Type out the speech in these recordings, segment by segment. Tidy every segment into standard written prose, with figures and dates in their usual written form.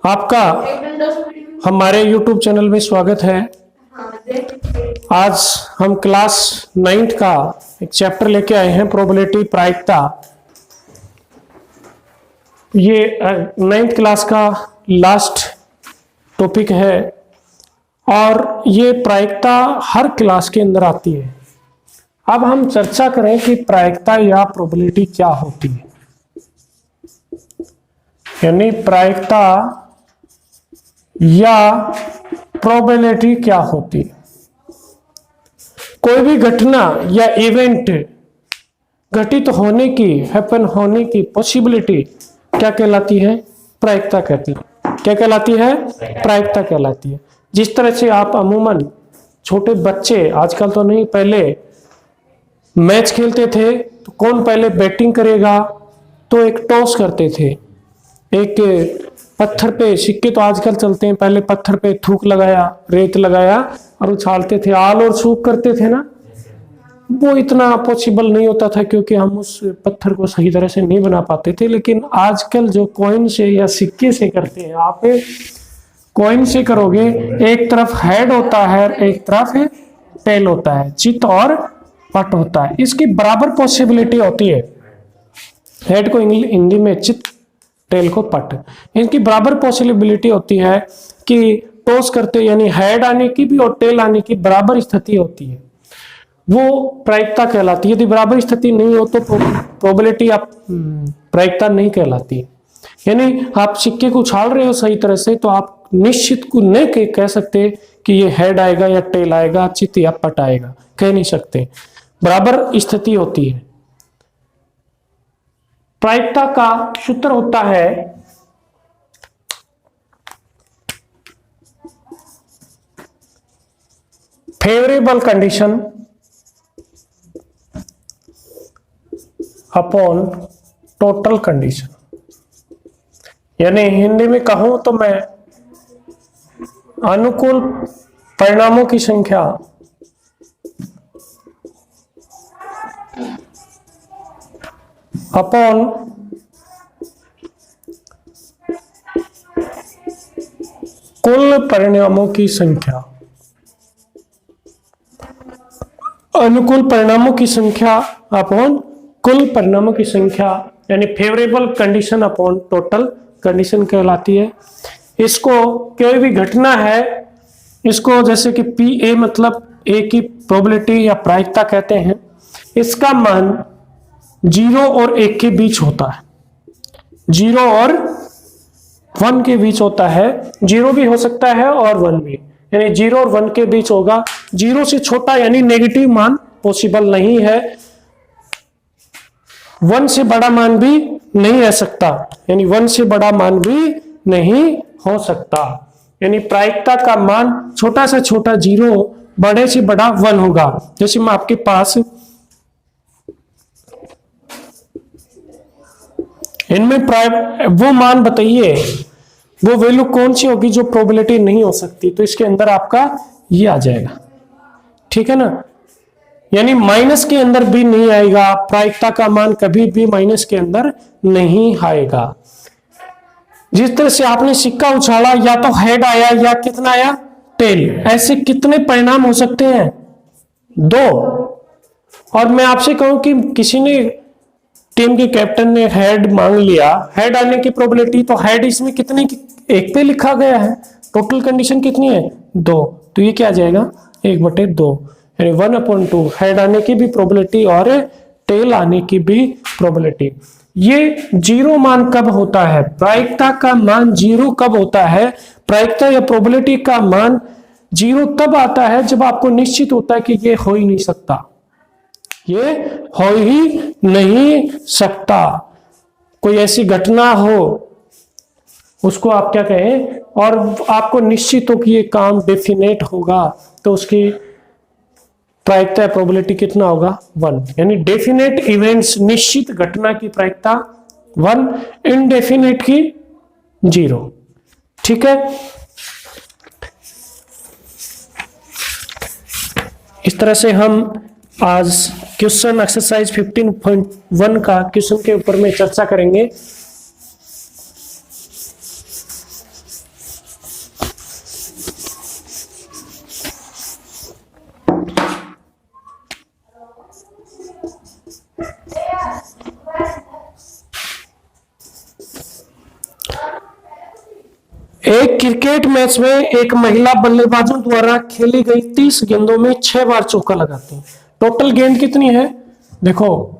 आपका हमारे YouTube channel में स्वागत है। आज हम क्लास 9th का एक चैप्टर लेके आए हैं, प्रोबेबिलिटी प्रायिकता। ये 9th क्लास का लास्ट टॉपिक है और ये प्रायिकता हर क्लास के अंदर आती है। अब हम चर्चा करें कि प्रायिकता या प्रोबेबिलिटी क्या होती है, यानी प्रायिकता या प्रोबेबिलिटी क्या होती है। कोई भी घटना या इवेंट घटित होने की, हैपन होने की पॉसिबिलिटी क्या कहलाती है? प्रायिकता कहती है। क्या कहलाती है? प्रायिकता कहलाती है। जिस तरह से आप अमूमन छोटे बच्चे, आजकल तो नहीं, पहले मैच खेलते थे तो कौन पहले बैटिंग करेगा, तो एक टॉस करते थे, एक पत्थर पे, सिक्के तो आजकल चलते हैं, पहले पत्थर पे थूक लगाया, रेत लगाया और उछालते थे, आल और सूप करते थे ना। वो इतना पॉसिबल नहीं होता था क्योंकि हम उस पत्थर को सही तरह से नहीं बना पाते थे। लेकिन आजकल जो कॉइन से या सिक्के से करते हैं, आप कॉइन से करोगे, एक तरफ हेड होता है, एक तरफ टेल होता है, चित और पट होता है, इसकी बराबर पॉसिबिलिटी होती है। हेड को हिंदी में चित, टेल को पट, इनकी बराबर पॉसिबिलिटी होती है कि टॉस करते यानी हेड आने की भी और टेल आने की बराबर स्थिति होती है, वो प्रायिकता कहलाती है। यदि बराबर स्थिति नहीं हो तो प्रोबेबिलिटी आप प्रायिकता नहीं कहलाती। यानी आप सिक्के को उछाल रहे हो सही तरह से तो आप निश्चित को नहीं कह सकते कि ये हेड आएगा या टेल आएगा, चित या पट आएगा, कह नहीं सकते, बराबर स्थिति होती है। प्रायिकता का सूत्र होता है favourable condition upon total condition. यानी हिंदी में कहूं तो मैं अनुकूल परिणामों की संख्या अपॉन कुल परिणामों की संख्या, अनुकूल परिणामों की संख्या अपॉन कुल परिणामों की संख्या, यानी favourable condition upon total condition कहलाती है। इसको कोई भी घटना है, इसको जैसे कि पी ए मतलब ए की प्रोबेबिलिटी या प्रायिकता कहते हैं, इसका मान 0 और 1 के बीच होता है, 0 और 1 के बीच होता है। 0 भी हो सकता है और 1 भी, यानी 0 और 1 के बीच होगा। 0 से छोटा यानी नेगेटिव मान पॉसिबल नहीं है, 1 से बड़ा मान भी नहीं आ सकता, यानी 1 से बड़ा मान भी नहीं हो सकता। यानी प्रायिकता का मान छोटा से छोटा 0, बड़े से बड़ा 1 होगा। जैसे मैं आपके पास इनमें वो मान बताइए, वो वैल्यू कौन सी होगी जो प्रोबेबिलिटी नहीं हो सकती, तो इसके अंदर आपका ये आ जाएगा, ठीक है ना। यानी माइनस के अंदर भी नहीं आएगा, प्रायिकता का मान कभी भी माइनस के अंदर नहीं आएगा। जिस तरह से आपने सिक्का उछाला, या तो हेड आया या कितना आया, टेल। ऐसे कितने परिणाम हो सकते हैं? 2। और मैं आपसे कहूं कि किसी ने, टीम के कैप्टन ने हेड मांग लिया, हेड आने की प्रोबेबिलिटी, तो हेड इसमें कितने की, 1 पे लिखा गया है, टोटल कंडीशन कितनी है? 2, तो ये क्या आ जाएगा? 1/2, यानी 1/2 हेड आने की भी प्रोबेबिलिटी और टेल आने की भी प्रोबेबिलिटी। ये 0 मान कब होता है? प्रायिकता का मान 0 कब होता है? प्रायिकता या प्रोबेबिलिटी का मान 0 तब आता है जब आपको निश्चित होता है कि ये हो ही नहीं सकता, ये हो ही नहीं सकता। कोई ऐसी घटना हो, उसको आप क्या कहें, और आपको निश्चित हो कि ये काम डेफिनेट होगा, तो उसकी प्रायिकता प्रोबेबिलिटी कितना होगा? 1। यानी डेफिनेट इवेंट्स, निश्चित घटना की प्रायिकता 1, इनडेफिनेट की 0, ठीक है। इस तरह से हम आज क्वेश्चन एक्सरसाइज 15.1 का क्वेश्चन के ऊपर में चर्चा करेंगे। एक क्रिकेट मैच में एक महिला बल्लेबाजों द्वारा खेली गई 30 गेंदों में 6 बार चौका लगाती है। टोटल गेंद कितनी है? देखो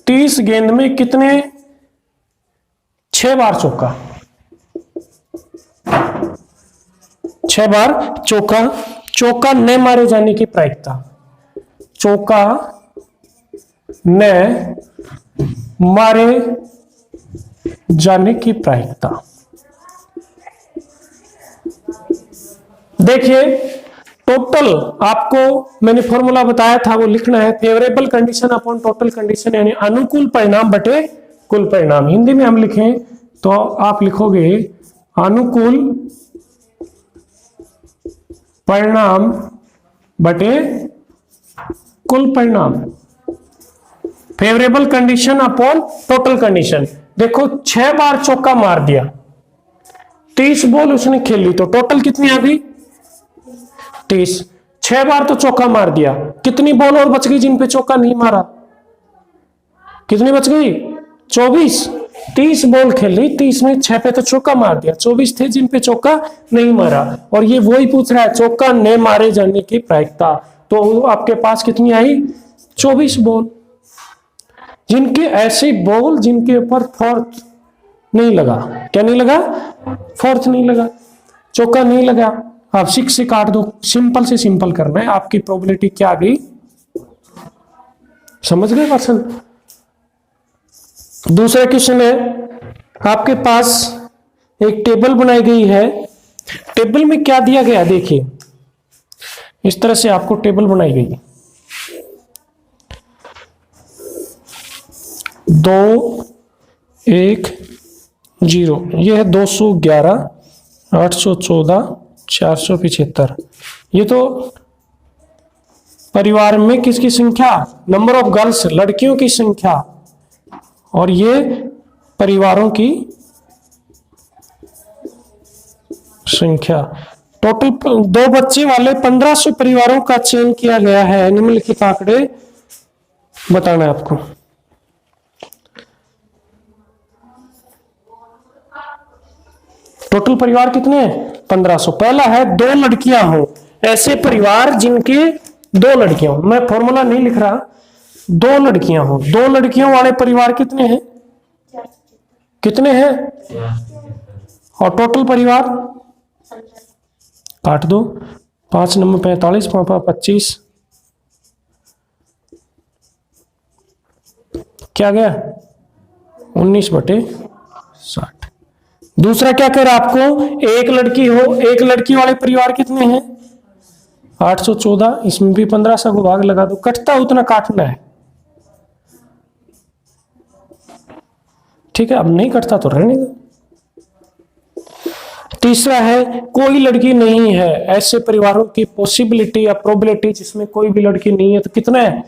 30 गेंद में कितने, 6 बार चौका, 6 बार चौका। चौका न मारे जाने की प्रायिकता, चौका न मारे जाने की प्रायिकता। देखिए टोटल, आपको मैंने फॉर्मूला बताया था वो लिखना है, favourable condition upon total condition, यानी अनुकूल परिणाम बटे कुल परिणाम। हिंदी में हम लिखें तो आप लिखोगे अनुकूल परिणाम बटे कुल परिणाम, favourable condition upon total condition. देखो 6 बार चौका मार दिया, 30 बॉल उसने खेल ली, तो टोटल कितनी आ गई? 30। 6 बार तो चौका मार दिया, कितनी बॉल और बच गई जिन पे चौका नहीं मारा? कितनी बच गई? 24। 30 बॉल खेल ली, 30 में 6 पे तो चौका मार दिया, 24 थे जिन पे चौका नहीं मारा। और ये वही पूछ रहा है चौका न मारे जाने की प्रायिकता, तो आपके पास कितनी आई? 24 बॉल। जिनके ऐसे बॉल जिनके ऊपर फोर्थ नहीं लगा, क्या नहीं लगा? फोर्थ नहीं लगा, चौका नहीं लगा, आप 6 से काट दो। सिंपल से सिंपल करना है, आपकी प्रोबेबिलिटी क्या आ गई? समझ गए पर्सन? दूसरा क्वेश्चन है, आपके पास एक टेबल बनाई गई है। टेबल में क्या दिया गया? देखिए इस तरह से आपको टेबल बनाई गई, 2 1 0, यह है 211 814 475। ये तो परिवार में किसकी संख्या? नंबर ऑफ गर्ल्स, लड़कियों की संख्या, और ये परिवारों की संख्या। टोटल 2 बच्चे वाले 1500 परिवारों का चयन किया गया है। निम्नलिखित आंकड़े बताना है आपको। टोटल परिवार कितने हैं? 1500। पहला है 2 लड़कियां हो, ऐसे परिवार जिनके 2 लड़कियां हो। मैं फॉर्मूला नहीं लिख रहा, 2 लड़कियां हो। 2 लड़कियों वाले परिवार कितने हैं? कितने हैं? और टोटल परिवार काट दो, 5 नंबर 45, 25, क्या गया? 19/60। दूसरा क्या कह रहा है आपको? 1 लड़की हो, 1 लड़की वाले परिवार कितने हैं? 814। इसमें भी 1500 को भाग लगा दो, कटता उतना काटना है, ठीक है? अब नहीं कटता तो रहने दो। तीसरा है कोई लड़की नहीं है, ऐसे परिवारों की पॉसिबिलिटी या प्रोबेबिलिटी जिसमें कोई भी लड़की नहीं है, तो कितना है?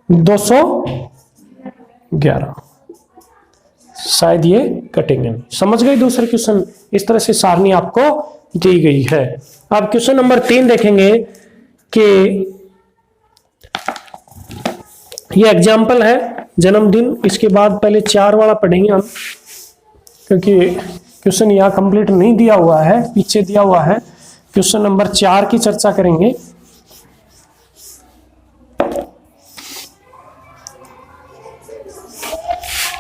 211। शायद ये कटेंगे नहीं। समझ गए दूसरा क्वेश्चन? इस तरह से सारणी आपको दी गई है। अब क्वेश्चन नंबर 3 देखेंगे कि ये एग्जाम्पल है जन्मदिन, इसके बाद पहले 4 वाला पढ़ेंगे हम, क्योंकि क्वेश्चन यहाँ कंप्लीट नहीं दिया हुआ है, पीछे दिया हुआ है। क्वेश्चन नंबर 4 की चर्चा करेंगे।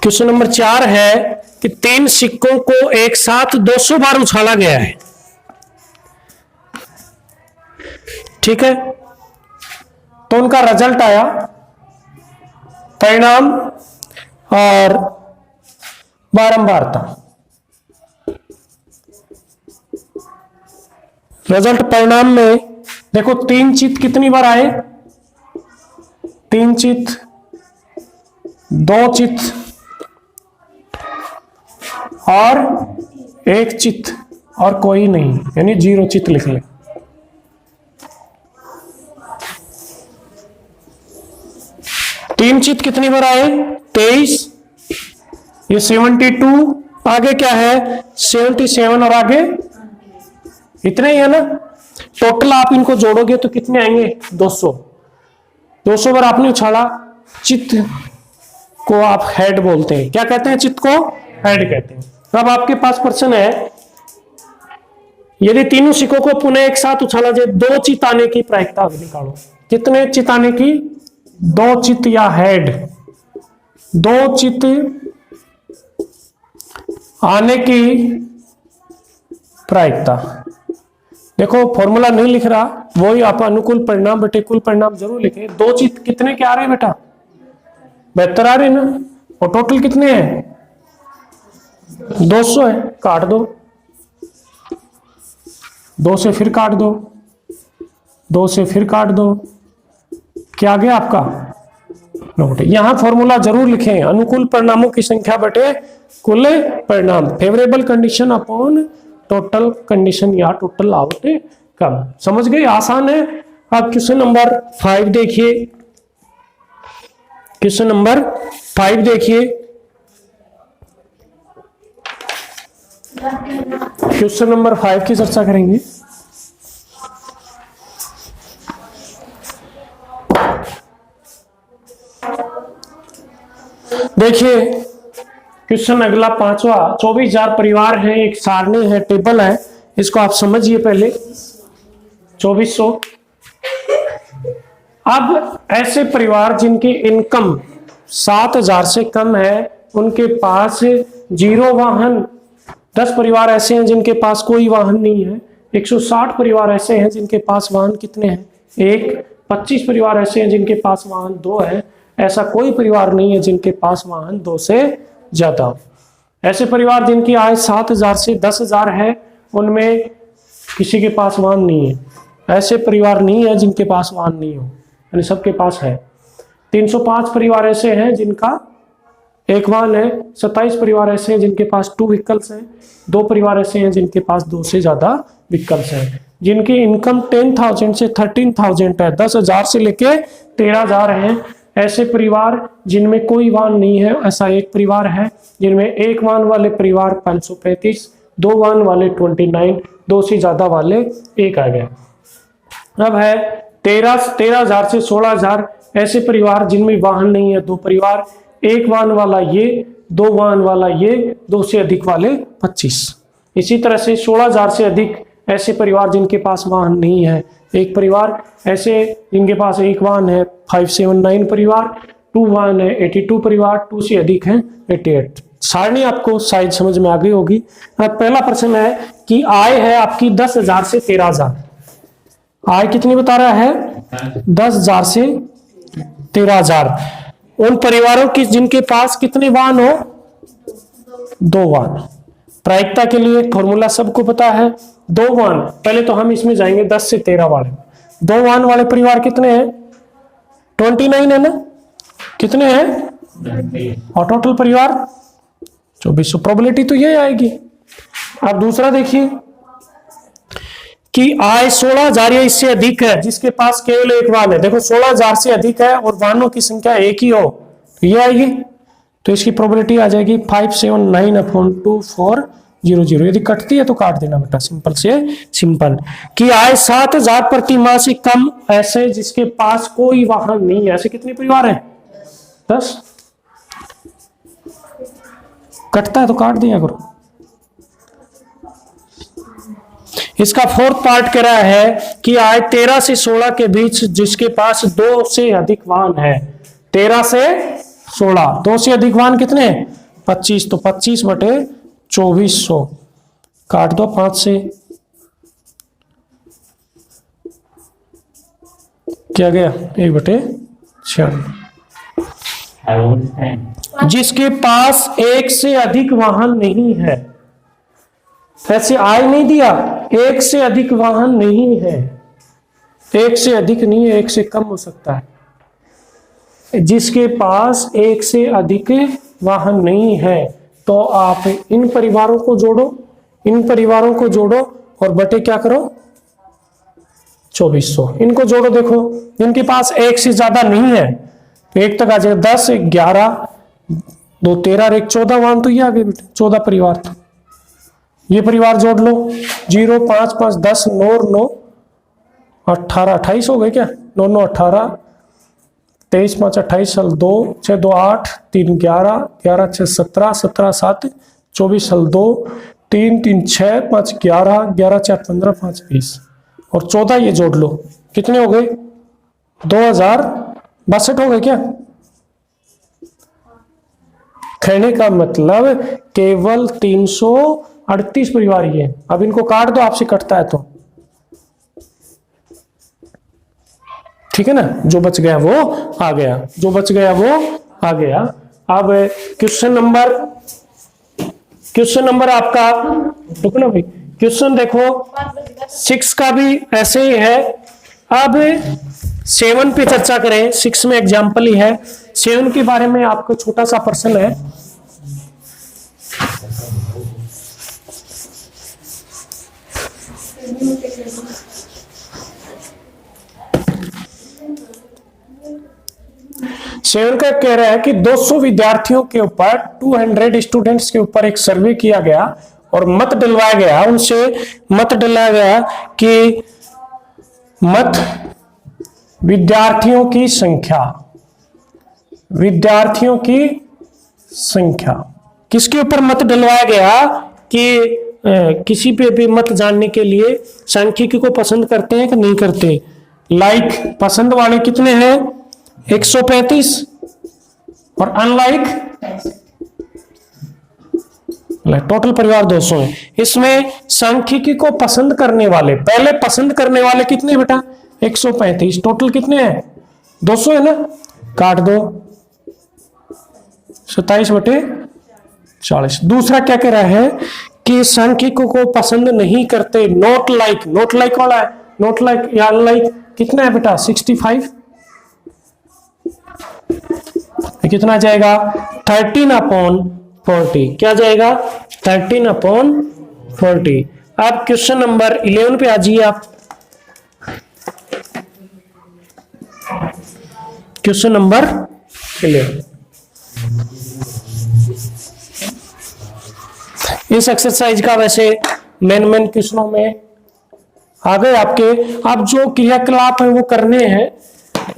क्वेश्चन नंबर 4 है कि 3 सिक्कों को एक साथ 200 बार उछाला गया है, ठीक है? तो उनका रिजल्ट आया, परिणाम और बारंबारता। रिजल्ट परिणाम में देखो 3 चित्त कितनी बार आए? 3 चित्त, 2 चित्त और 1 चित्त, और कोई नहीं, यानी 0 चित्त लिख ले। तीन चित्त कितनी बार आए? 23। ये 72, आगे क्या है? 77, और आगे इतने ही है ना। टोटल आप इनको जोड़ोगे तो कितने आएंगे? 200। 200 बार आपने उछाला। चित्त को आप हेड बोलते हैं, क्या कहते हैं? चित्त को हेड कहते हैं। अब आपके पास प्रश्न है, यदि तीनों सिक्कों को पुनः एक साथ उछाला जाए, 2 चित आने की प्रायिकता अब निकालो। कितने चित आने की? 2 चित या हेड, 2 चित आने की प्रायिकता। देखो फॉर्मूला नहीं लिख रहा, वही आप अनुकूल परिणाम बटे कुल परिणाम जरूर लिखे। 2 चित कितने के आ रहे हैं बेटा? 72 आ रहे ना। और टोटल कितने हैं? 200 है, काट दो। 2 से फिर काट दो, 2 से फिर काट दो, क्या गया आपका? नोट। यहां फॉर्मूला जरूर लिखें, अनुकूल परिणामों की संख्या बटे कुल परिणाम, favourable condition upon total condition या टोटल आउटकम। समझ गए? आसान है। अब क्वेश्चन नंबर 5 देखिए, क्वेश्चन नंबर 5 देखिए। क्वेश्चन नंबर 5 की चर्चा करेंगे। देखिए क्वेश्चन अगला 5वां, 24,000 परिवार है, एक सारणी है, टेबल है, इसको आप समझिए पहले। 2400। अब ऐसे परिवार जिनकी इनकम 7,000 से कम है, उनके पास 0 वाहन। 10 परिवार ऐसे हैं जिनके पास कोई वाहन नहीं है। 160 परिवार ऐसे हैं जिनके पास वाहन कितने हैं? 1। 25 परिवार ऐसे हैं जिनके पास वाहन 2 है। ऐसा कोई परिवार नहीं है जिनके पास वाहन 2 से ज्यादा। ऐसे परिवार जिनकी आय 7,000 से 10,000 है, उनमें किसी के पास वाहन नहीं है। ऐसे परिवार नहीं है जिनके पास वाहन नहीं हो, यानी सबके पास है। 305 परिवार ऐसे हैं जिनका 1 वाहन है। 27 परिवार ऐसे हैं जिनके पास 2 व्हीकल्स हैं। 2 परिवार ऐसे हैं जिनके पास 2 से ज्यादा व्हीकल्स हैं। जिनकी इनकम 10,000 से 13,000 है, 10,000 से लेके 13,000 है। ऐसे परिवार जिनमें कोई वाहन नहीं है, ऐसा एक परिवार है। जिनमें 1 वाहन वाले परिवार 535, 2 वाहन वाले 29, 2 से ज्यादा वाले 1 आ गए। अब है 13,000 से 16,000 ऐसे परिवार जिनमें वाहन नहीं है, 2 परिवार, 1 वाहन वाला ये, 2 वाहन वाला ये, 2 से अधिक वाले 25। इसी तरह से 16,000 से अधिक ऐसे परिवार जिनके पास वाहन नहीं है, 1 परिवार। ऐसे जिनके पास 1 वाहन है 579 परिवार, 2 वाहन है 82 परिवार, 2 से अधिक है 88। सारणी आपको शायद समझ में आ गई होगी। अब पहला प्रश्न है कि आय है आपकी 10,000 से 13,000। आय कितनी बता रहा है? 10,000 से 13,000। उन परिवारों की जिनके पास कितने वाहन हो? 2 वाहन। प्रायिकता के लिए फॉर्मूला सबको पता है, 2 वाहन। पहले तो हम इसमें जाएंगे 10 से 13 वाले। 2 वाहन वाले परिवार कितने हैं? 29 है ना? कितने हैं? और टोटल परिवार 2400। प्रोबेबिलिटी तो ये आएगी। अब दूसरा देखिए कि आय 16,000 या इससे अधिक है, जिसके पास केवल 1 वाहन है। देखो 16,000 से अधिक है और वाहनों की संख्या 1 ही हो, तो ये आएगी। तो इसकी प्रोबेबिलिटी आ जाएगी 579/2400। यदि कटती है तो काट देना बेटा, सिंपल से सिंपल। कि आय 7,000 प्रति माह से कम ऐसे जिसके पास कोई वाहन नहीं है, ऐसे कितने परिवार हैं? 10। कटता है तो काट दिया करो। इसका 4th पार्ट कह रहा है कि आय 13 से 16 के बीच जिसके पास 2 से अधिक वाहन है। 13 से 16, 2 से अधिक वाहन कितने? 25। तो 25/2400 काट दो 5 से, क्या गया? 1/96। जिसके पास 1 से अधिक वाहन नहीं है, ऐसे आय नहीं दिया, 1 से अधिक वाहन नहीं है। 1 से अधिक नहीं है, 1 से कम हो सकता है। जिसके पास 1 से अधिक वाहन नहीं है, तो आप इन परिवारों को जोड़ो, इन परिवारों को जोड़ो और बटे क्या करो? 2400। इनको जोड़ो। देखो जिनके पास 1 से ज्यादा नहीं है, तो 1 तक आ जाएगा 10, 1 11, 2 13, 1 14 वाहन, तो ये आ गए बेटे 14 परिवार। तो ये परिवार जोड़ लो। 0 5 5 10 9 9 18 28 हो गए क्या? 9 9 18, 23 5 28, 2 6 2 8, 3 11, 11 6 17, 17 7 24 हल 2, 3 3 6, 5 11, 11 4 15, 5 20 और 14 ये जोड़ लो, कितने हो गए? 2062 हो गए क्या? कहने का मतलब केवल 338 परिवार ही है। अब इनको काट दो, आपसे कटता है तो, ठीक है ना। जो बच गया वो आ गया, जो बच गया वो आ गया। अब क्वेश्चन नंबर आपका, रुको ना भाई, क्वेश्चन देखो 6 का भी ऐसे ही है। अब 7 पे चर्चा करें। 6 में एग्जाम्पल ही है। 7 के बारे में आपको छोटा सा प्रश्न है। सेवन का कह रहा है कि 200 विद्यार्थियों के ऊपर, 200 स्टूडेंट्स के ऊपर एक सर्वे किया गया और मत डलवाया गया, उनसे मत डलाया गया कि मत विद्यार्थियों की संख्या किसके ऊपर मत डलवाया गया कि किसी पे भी मत जानने के लिए सांख्यिकी को पसंद करते हैं कि नहीं करते। लाइक पसंद वाले कितने हैं? 135 और अनलाइक टोटल परिवार 200 है। इसमें सांख्यिकी को पसंद करने वाले, पहले पसंद करने वाले कितने बेटा? 135, टोटल कितने हैं? 200 है ना, काट दो 27/40। दूसरा क्या कह रहा है कि सांख्यिकी को पसंद नहीं करते, नोट लाइक वाला है, नोट लाइक या अनलाइक कितना है बेटा? 65। कितना जाएगा? 13/40। क्या जाएगा? 13/40। अब क्वेश्चन नंबर 11 पे आ जाइए आप। क्वेश्चन नंबर 11, इस एक्सरसाइज का वैसे मेन क्वेश्चनों में आ गए आपके। अब जो क्रियाकलाप है वो करने हैं।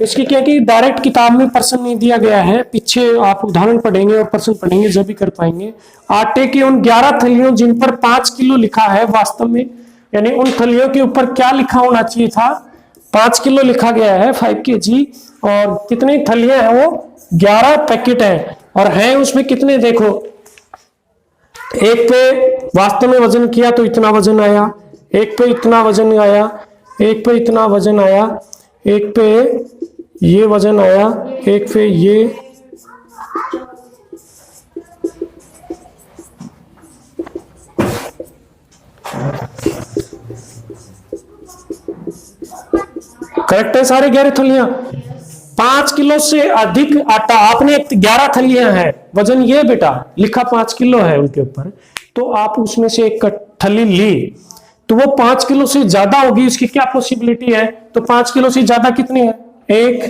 इसकी क्या कि डायरेक्ट किताब में प्रश्न नहीं दिया गया है, पीछे आप उदाहरण पढ़ेंगे और प्रश्न पढ़ेंगे जब भी कर पाएंगे। आटे की उन 11 थैलियों जिन पर 5 किलो लिखा है, वास्तव में यानी उन थैलियों के ऊपर क्या लिखा होना चाहिए था? 5 किलो लिखा गया है, 5 kg। और कितनी थैलियां हैं? वो 11 पैकेट है। और हैं उसमें कितने? देखो, एक पे वास्तव में वजन किया तो इतना वजन आया, एक पे इतना वजन आया, एक पे इतना वजन आया, एक पे ये वजन आया, एक पे ये, करेक्ट है सारे 11 थैलियां। 5 किलो से अधिक आटा, आपने 11 थैलियां हैं, वजन ये बेटा लिखा 5 किलो है उनके ऊपर, तो आप उसमें से एक थैली ली तो वो 5 किलो से ज्यादा होगी। उसकी क्या पॉसिबिलिटी है? तो 5 किलो से ज्यादा कितनी है? 1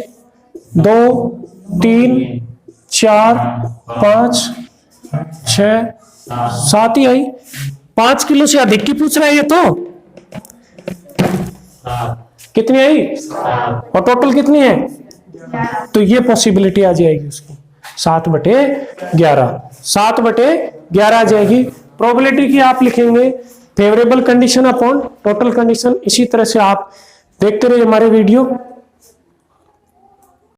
2 3 4 5 6 7 ही आई। 5 किलो से अधिक की पूछ रहा है ये, तो कितनी आई? और टोटल कितनी है? तो ये पॉसिबिलिटी आ जाएगी उसकी 7/11। 7/11 आ जाएगी। प्रोबेबिलिटी की आप लिखेंगे favourable condition upon total condition. इसी तरह से आप देखते रहिए हमारे वीडियो।